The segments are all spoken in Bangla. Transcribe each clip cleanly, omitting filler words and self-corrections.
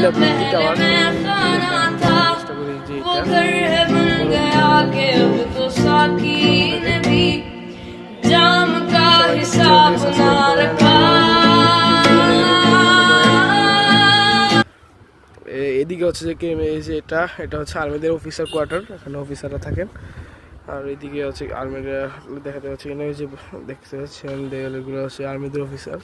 কুমিল্লা গুমতি টাওয়ার চেষ্টা করি যে এদিকে হচ্ছে যে এই যে এটা হচ্ছে আর্মিদের অফিসার কোয়ার্টার, এখানে অফিসাররা থাকেন। আর এদিকে হচ্ছে আর্মিরা দেখাতে পাচ্ছি এখানে যে দেখতে পাচ্ছেন দেয়ালগুলো হচ্ছে আর্মিদের অফিসার।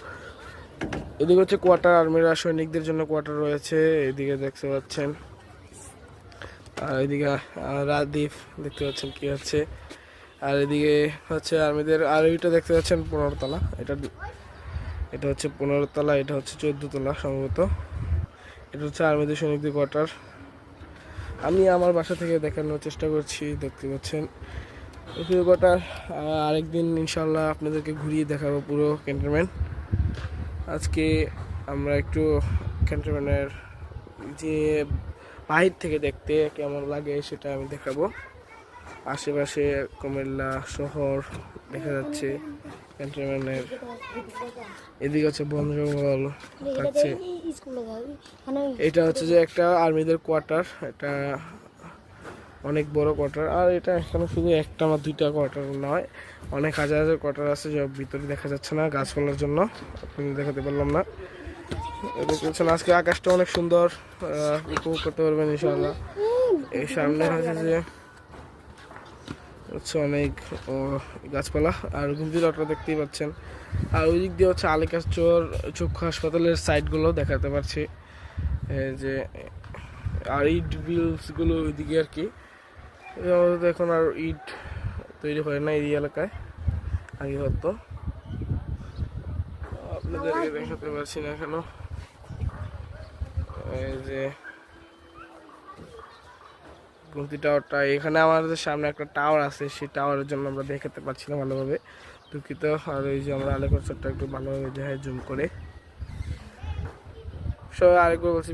এদিকে হচ্ছে কোয়ার্টার, আর্মিরা সৈনিকদের জন্য কোয়ার্টার রয়েছে, এদিকে দেখতে পাচ্ছেন। আর এদিকে রাজদ্বীপ দেখতে পাচ্ছেন কি হচ্ছে। আর এদিকে হচ্ছে আর্মিদের, আর এইটা দেখতে পাচ্ছেন 15 তলা, এটা হচ্ছে 15 তলা, এটা হচ্ছে 14 তলা সম্ভবত। এটা হচ্ছে আর্মিদের সৈনিকদের কোয়ার্টার। আমি আমার বাসা থেকে দেখানোর চেষ্টা করছি, দেখতে পাচ্ছেন কোয়ার্টার। আরেকদিন ইনশাল্লাহ আপনাদেরকে ঘুরিয়ে দেখাবো পুরো ক্যান্টনমেন্ট। আজকে আমরা একটু ক্যান্টনমেন্টের যে বাহির থেকে দেখতে কেমন লাগে সেটা আমি দেখাবো। আশেপাশে কুমিল্লা শহর দেখা যাচ্ছে ক্যান্টনমেন্টের। এদিকে হচ্ছে বন জঙ্গল থাকছে। এটা হচ্ছে যে একটা আর্মিদের কোয়ার্টার, এটা অনেক বড় কোয়ার্টার। আর এটা এখানে শুধু একটা বা দুইটা কোয়ার্টার নয়, অনেক হাজার হাজার কোয়ার্টার আছে, যা ভিতরে দেখা যাচ্ছে না গাছপালার জন্য, আপনি দেখাতে পারলাম না। দেখছেন আজকে আকাশটা অনেক সুন্দর, উপভোগ করতে পারবেন ইনশাআল্লাহ। এই সামনে হচ্ছে অনেক গাছপালা, আর ঘুমতি লটটা দেখতেই পাচ্ছেন। আর ওই দিক দিয়ে হচ্ছে আলিকাচর চক্ষু হাসপাতালের সাইটগুলো দেখাতে পারছি যে, আর ইট বিলসগুলো ওইদিকে আর কি। এখন আর ইট তৈরি হয় না এই এলাকায়, আগে হতো। আপনাদেরকে দেখাতে পারছি না এখনো। এই যে গুমতি টাওয়ারটা, এখানে আমাদের সামনে একটা টাওয়ার আছে, সেই টাওয়ারের জন্য আমরা দেখাতে পারছি না ভালোভাবে, দুঃখিত। আর এই যে আমরা আলিকাচরটা একটু ভালোভাবে দেখাই জুম করে। সবাই আরেকবার বলছি।